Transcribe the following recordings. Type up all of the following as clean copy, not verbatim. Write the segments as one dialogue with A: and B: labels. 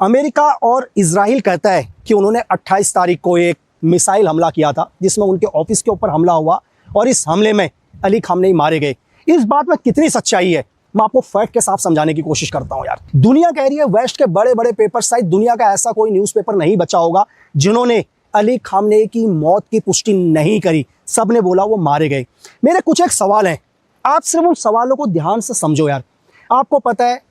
A: America और Israel कहता है कि उन्होंने 28 तारीख को एक मिसाइल हमला किया था जिसमें उनके ऑफिस के ऊपर हमला हुआ और इस हमले में अली खामनेई मारे गए। इस बात में कितनी सच्चाई है मैं आपको फैक्ट के साथ समझाने की कोशिश करता हूं यार। दुनिया कह रही है, वेस्ट के बड़े बड़े पेपर, शायद दुनिया का ऐसा कोई न्यूज़पेपर नहीं बचा होगा जिन्होंने अली खामनेई की मौत की पुष्टि नहीं करी। सबने बोला वो मारे गए। मेरे कुछ एक सवाल हैं, आप सिर्फ उन सवालों को ध्यान से समझो यार। आपको पता है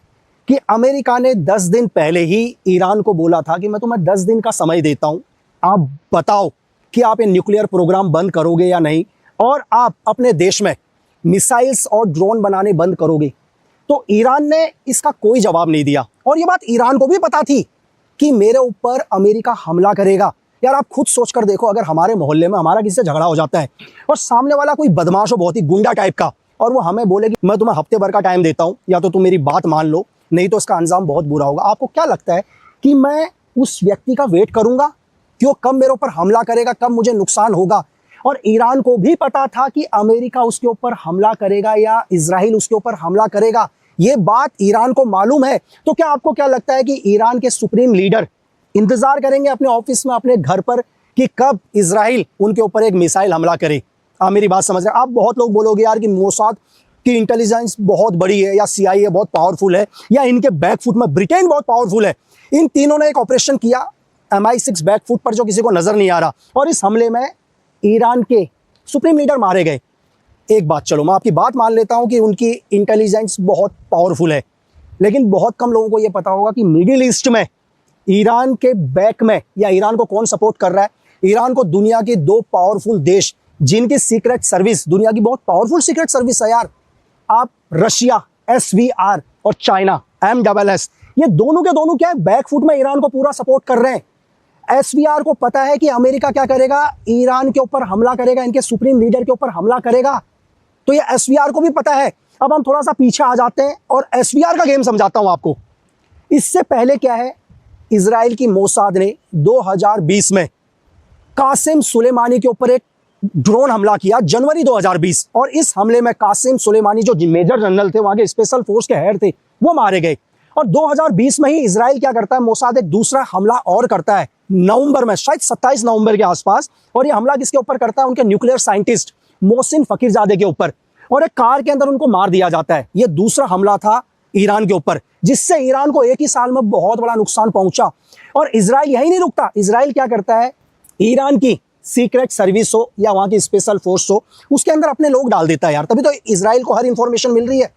A: कि अमेरिका ने 10 दिन पहले ही ईरान को बोला था कि मैं तुम्हें 10 दिन का समय देता हूं, आप बताओ कि आप ये न्यूक्लियर प्रोग्राम बंद करोगे या नहीं, और आप अपने देश में मिसाइल्स और ड्रोन बनाने बंद करोगे। तो ईरान ने इसका कोई जवाब नहीं दिया और ये बात ईरान को भी पता थी कि मेरे ऊपर अमेरिका हमला करेगा। यार आप खुद सोच कर देखो, अगर हमारे मोहल्ले में हमारा किसी से झगड़ा हो जाता है और सामने वाला कोई बदमाश हो, बहुत ही गुंडा टाइप का, और वो हमें बोले कि मैं तुम्हें हफ्ते भर का टाइम देता हूं, या तो तुम मेरी बात मान लो नहीं तो इसका अंजाम बहुत बुरा होगा। आपको क्या लगता है कि मैं उस व्यक्ति का वेट करूंगा कि वो कब मेरे ऊपर हमला करेगा, कब मुझे नुकसान होगा? और ईरान को भी पता था कि अमेरिका उसके ऊपर हमला करेगा या इजराइल उसके ऊपर हमला करेगा। ये बात ईरान को मालूम है। तो क्या आपको क्या लगता है कि ईरान के सुप्रीम लीडर इंतजार करेंगे अपने ऑफिस में, अपने घर पर, कि कब इजराइल उनके ऊपर एक मिसाइल हमला करे? आप मेरी बात समझ रहे हैं? आप बहुत लोग बोलोगे यार कि मोसाद की इंटेलिजेंस बहुत बड़ी है, या CIA बहुत पावरफुल है, या इनके बैकफुट में ब्रिटेन बहुत पावरफुल है। इन तीनों ने एक ऑपरेशन किया MI6 बैकफुट पर जो किसी को नजर नहीं आ रहा, और इस हमले में ईरान के सुप्रीम लीडर मारे गए। एक बात, चलो मैं आपकी बात मान लेता हूं कि उनकी इंटेलिजेंस बहुत पावरफुल है, लेकिन बहुत कम लोगों को यह पता होगा कि मिडिल ईस्ट में ईरान के बैक में, या ईरान को कौन सपोर्ट कर रहा है? ईरान को दुनिया के 2 पावरफुल देश जिनकी सीक्रेट सर्विस, दुनिया की बहुत पावरफुल सीक्रेट सर्विस है यार, आप रशिया SVR और चाइना MSS, ये दोनों के दोनों क्या है, बैकफुट में ईरान को पूरा सपोर्ट कर रहे हैं। SVR को पता है कि अमेरिका क्या करेगा, ईरान के ऊपर हमला करेगा, इनके सुप्रीम लीडर के ऊपर हमला करेगा। तो ये SVR को भी पता है। अब हम थोड़ा सा पीछे आ जाते हैं और SVR का गेम समझाता हूं आपको। इससे पहले क्या है, इजराइल की मोसाद ने 2020 में कासिम सुलेमानी के ऊपर एक ड्रोन हमला किया, जनवरी 2020, और इस हमले में कासिम सुलेमानी जो मेजर जनरल थे, वहां के स्पेशल फोर्स के हेड थे, वो मारे गए। और 2020 में ही इजराइल क्या करता है, मोसाद एक दूसरा हमला और करता है नवंबर में, शायद 27 नवंबर के आसपास। और ये हमला किसके ऊपर करता है? उनके न्यूक्लियर साइंटिस्ट मोहसिन फकीरजादे के ऊपर, और एक कार के अंदर उनको मार दिया जाता है। ये दूसरा हमला था ईरान के ऊपर, जिससे ईरान को एक ही साल में बहुत बड़ा नुकसान पहुंचा। और इजराइल यही नहीं रुकता, इजराइल क्या करता है, ईरान की सीक्रेट सर्विस हो या वहां की स्पेशल फोर्स हो, उसके अंदर अपने लोग डाल देता है यार, तभी तो इजराइल को हर इंफॉर्मेशन मिल रही है।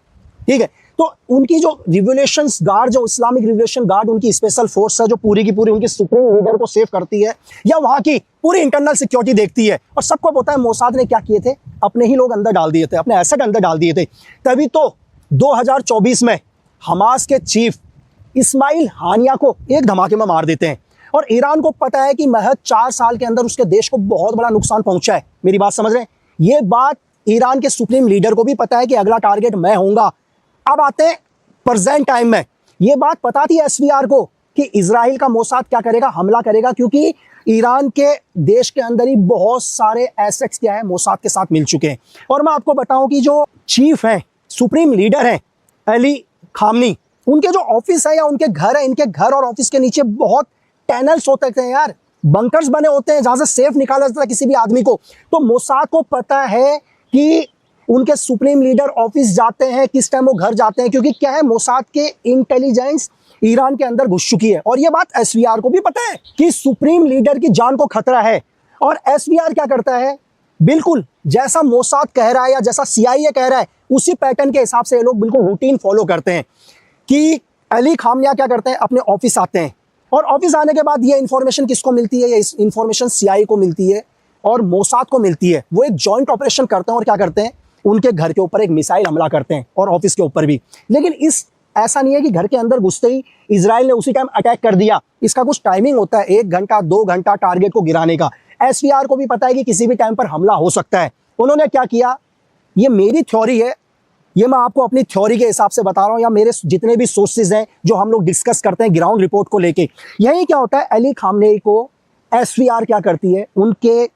A: ठीक है, तो उनकी जो रिवोल्यूशन गार्ड, जो इस्लामिक रिवोल्यूशन गार्ड, उनकी स्पेशल फोर्स है जो पूरी की पूरी उनकी सुप्रीम लीडर को सेव करती है, या वहां की पूरी इंटरनल सिक्योरिटी देखती है। और सबको पता है मोसाद ने क्या किए थे, अपने ही लोग अंदर डाल दिए थे, अपने एसेट अंदर डाल दिए थे। तभी तो 2024 में हमास के चीफ इस्माइल हानिया को एक धमाके में मार देते हैं। और ईरान को पता है कि महज 4 साल के अंदर उसके देश को बहुत बड़ा नुकसान पहुंचा है। मेरी बात समझ रहे हैं? ये बात ईरान के सुप्रीम लीडर को भी पता है कि अगला टारगेट मैं होऊंगा। अब आते हैं प्रेजेंट टाइम में। ये बात पता थी SVR को कि इजराइल का मोसाद क्या करेगा, हमला करेगा, क्योंकि ईरान के देश के अंदर ही बहुत सारे एसेट्स क्या है, मोसाद के साथ मिल चुके हैं। और मैं आपको बताऊं कि जो चीफ हैं, सुप्रीम लीडर हैं अली खामनेई, उनके जो ऑफिस है या उनके घर है, इनके घर और ऑफिस के नीचे बहुत टनल्स होते हैं यार, बंकर्स बने होते हैं जहां से सेफ निकाला जाता है किसी भी आदमी को। तो मोसाद को पता है कि उनके सुप्रीम लीडर ऑफिस जाते हैं, किस टाइम वो घर जाते हैं, क्योंकि क्या है, मोसाद के इंटेलिजेंस ईरान के अंदर घुस चुकी है। और ये बात SVR को भी पता है कि सुप्रीम लीडर की जान को खतरा है। और SVR क्या करता है, बिल्कुल जैसा मोसाद कह रहा है या जैसा CIA कह रहा है, उसी पैटर्न के हिसाब से ये लोग बिल्कुल रूटीन फॉलो करते हैं। कि अली खामनेई क्या करते हैं, अपने ऑफिस आते हैं, और ऑफिस आने के बाद ये इंफॉर्मेशन किसको मिलती है, ये इंफॉर्मेशन CIA को मिलती है और मोसाद को मिलती है। वो एक जॉइंट ऑपरेशन करते हैं और क्या करते हैं, उनके घर के ऊपर एक मिसाइल हमला करते हैं, और ऑफिस के ऊपर भी। लेकिन ऐसा नहीं है कि घर के अंदर घुसते ही इजराइल ने उसी टाइम अटैक कर दिया। इसका कुछ टाइमिंग होता है, 1 घंटा 2 घंटा टारगेट को गिराने का। SVR को भी पता है कि किसी भी टाइम पर हमला हो सकता है। उन्होंने क्या किया, ये मेरी थ्योरी है, ये मैं आपको अपनी थ्योरी के हिसाब से बता रहा हूं, या मेरे जितने भी सोर्सेज हैं जो हम लोग डिस्कस करते हैं ग्राउंड रिपोर्ट को लेके। यही क्या होता है, अली खामनेई को SVR क्या करती है, उनके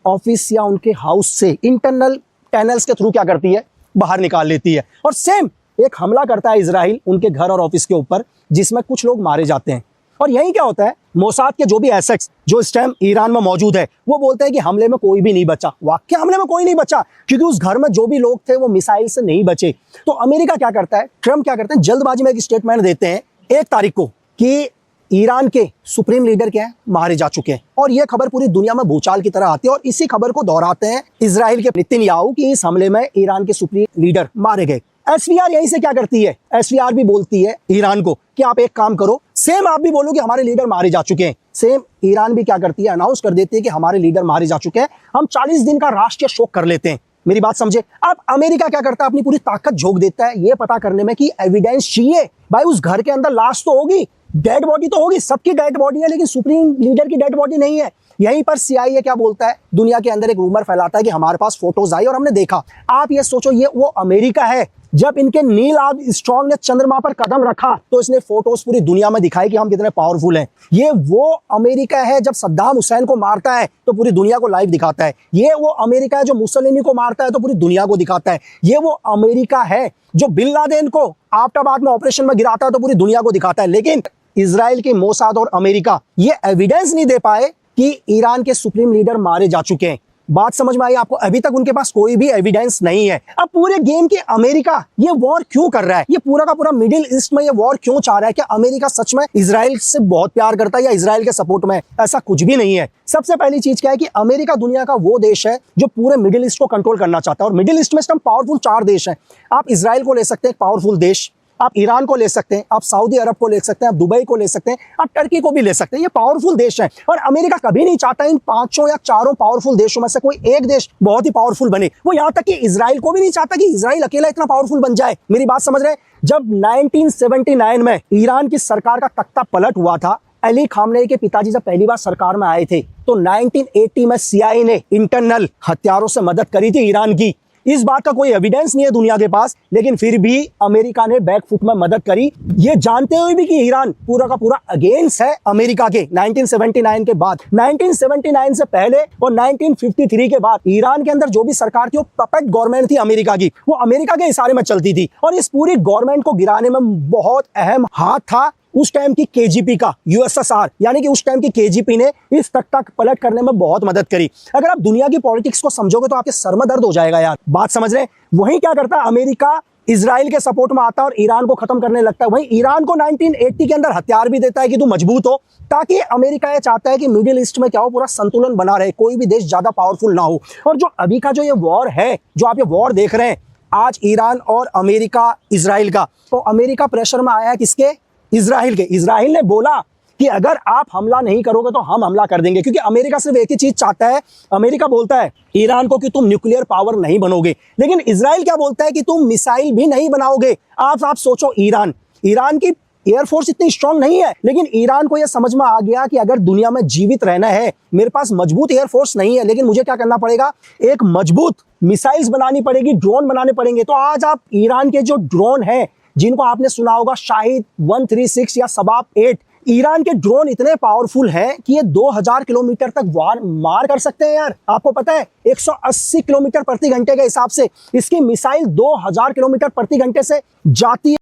A: ऑफिस या उनके हाउस से इंटरनल टनल्स के थ्रू क्या करती है, बाहर निकाल लेती है। और सेम एक हमला करता है इजराइल उनके घर और ऑफिस के ऊपर, जिसमें कुछ लोग मारे जाते हैं। और यही क्या होता है, मोसाद के जो भी एसेट्स जो इस टाइम ईरान में मौजूद है, वो बोलते हैं कि हमले में कोई भी नहीं बचा। वाकई हमले में कोई नहीं बचा, क्योंकि उस घर में जो भी लोग थे वो मिसाइल से नहीं बचे। तो अमेरिका क्या करता है, ट्रम्प क्या करते हैं, जल्दबाजी में एक स्टेटमेंट देते हैं 1 तारीख को कि ईरान के सुप्रीम लीडर क्या है, मारे जा चुके हैं। और यह खबर पूरी दुनिया में भूचाल की तरह आती है, और इसी खबर को दोहराते हैं इजराइल के नेतन्याहू कि इस हमले में ईरान के सुप्रीम लीडर मारे गए। एसवीआर यहीं से क्या करती है, एसवीआर भी बोलती है ईरान को कि आप एक काम करो, सेम आप भी बोलो कि हमारे लीडर मारे जा चुके हैं। सेम ईरान भी क्या करती है, अनाउंस कर देती है कि हमारे लीडर मारे जा चुके हैं, हम 40 दिन का राष्ट्रीय शोक कर लेते हैं। मेरी बात समझे। अब अमेरिका क्या करता है, अपनी पूरी ताकत झोंक देता है ये पता करने में कि एविडेंस चाहिए। भाई उस घर के अंदर लाश तो होगी, डेड बॉडी तो होगी, सबकी डेड बॉडी है, लेकिन सुप्रीम लीडर की डेड बॉडी नहीं है। यहीं पर सीआईए क्या बोलता है, दुनिया के अंदर एक रूमर फैलाता है कि हमारे पास फोटोज आई और हमने देखा। आप ये सोचो, ये वो अमेरिका है जब इनके नील आर्मस्ट्रांग ने चंद्रमा पर कदम रखा तो इसने फोटोज पूरी दुनिया में दिखाई कि हम कितने पावरफुल हैं। ये वो अमेरिका है जब सद्दाम हुसैन को मारता है तो पूरी दुनिया को लाइव दिखाता है। ये वो अमेरिका है जो मुसोलिनी को मारता है तो पूरी दुनिया को दिखाता है। ये वो अमेरिका है जो बिन लादेन को एबटाबाद में ऑपरेशन में गिराता है तो पूरी दुनिया को दिखाता है। लेकिन इजराइल के मोसाद और अमेरिका ये एविडेंस नहीं दे पाए कि ईरान के सुप्रीम लीडर मारे जा चुके हैं। बात समझ में आई आपको? अभी तक उनके पास कोई भी एविडेंस नहीं है। अब पूरे गेम के अमेरिका ये वॉर क्यों कर रहा है, ये पूरा का पूरा मिडिल ईस्ट में ये वॉर क्यों चाह रहा है? क्या अमेरिका सच में इजराइल से बहुत प्यार करता है या इजराइल के सपोर्ट में? ऐसा कुछ भी नहीं है। सबसे पहली चीज क्या है कि अमेरिका दुनिया का वो देश है जो पूरे मिडिल ईस्ट को कंट्रोल करना चाहता है, और मिडिल ईस्ट में पावरफुल 4 देश हैं। आप इजराइल को ले सकते हैं, पावरफुल देश, आप ईरान को ले सकते हैं, आप सऊदी अरब को ले सकते हैं, आप दुबई को ले सकते हैं, आप टर्की को भी ले सकते हैं। ये पावरफुल देश हैं और अमेरिका कभी नहीं चाहता इन 5 या 4 पावरफुल देशों में से कोई एक देश बहुत ही पावरफुल बने। वो यहां तक कि इजराइल को भी नहीं चाहता कि इजराइल अकेला इतना पावरफुल बन जाए। मेरी बात समझ रहे हैं? जब 1979 में ईरान की सरकार का तख्ता पलट हुआ था, अली खामनेई के पिताजी जब पहली बार सरकार में आए थे तो 1980 में सीआईए ने इंटरनल हथियारों से मदद करी थी ईरान की। इस बात का कोई एविडेंस नहीं है दुनिया के पास, लेकिन फिर भी अमेरिका ने बैकफुट में मदद करी, ये जानते हुए भी कि ईरान पूरा का पूरा अगेंस्ट है अमेरिका के। 1979 के बाद, 1979 से पहले और 1953 के बाद ईरान के अंदर जो भी सरकार थी वो पपेट गवर्नमेंट थी अमेरिका की, वो अमेरिका के इशारे में चलती थी। और इस पूरी गवर्नमेंट को गिराने में बहुत अहम हाथ था उस टाइम की केजीपी का, यूएसएसआर, यानी कि उस टाइम की केजीपी ने इस तख्ता पलट करने में बहुत मदद करी। अगर आप दुनिया की पॉलिटिक्स को समझोगे तो आपके सर में दर्द हो जाएगा यार। बात समझ रहे हैं? वहीं क्या करता है अमेरिका, इजराइल के सपोर्ट में आता है और ईरान को खत्म करने लगता है। वहीं ईरान को 1980 के अंदर हथियार भी देता है कि तू मजबूत हो, ताकि अमेरिका ये चाहता है कि मिडिल ईस्ट में क्या हो, पूरा संतुलन बना रहे, कोई भी देश ज्यादा पावरफुल ना हो। और जो अभी का जो ये वॉर है, जो आप ये वॉर देख रहे हैं आज ईरान और अमेरिका इजराइल का, तो अमेरिका प्रेशर में आया है किसके? इजराइल के। इजराइल ने बोला कि अगर आप हमला नहीं करोगे तो हम हमला कर देंगे, क्योंकि अमेरिका सिर्फ एक ही चीज चाहता है। अमेरिका बोलता है ईरान को कि तुम न्यूक्लियर पावर नहीं बनोगे, लेकिन इजराइल क्या बोलता है कि तुम मिसाइल भी नहीं बनाओगे। आप सोचो, ईरान की एयरफोर्स इतनी स्ट्रांग नहीं है, लेकिन ईरान को यह समझ में आ गया कि अगर दुनिया में जीवित रहना है, मेरे पास मजबूत एयरफोर्स नहीं है, लेकिन मुझे क्या करना पड़ेगा, एक मजबूत मिसाइल्स बनानी पड़ेगी, ड्रोन बनाने पड़ेंगे। तो आज आप ईरान के जो ड्रोन है, जिनको आपने सुना होगा शाहिद 136 या शबाब 8, ईरान के ड्रोन इतने पावरफुल हैं कि ये 2000 किलोमीटर तक वार मार कर सकते हैं यार। आपको पता है 180 किलोमीटर प्रति घंटे के हिसाब से इसकी मिसाइल 2000 किलोमीटर प्रति घंटे से जाती है।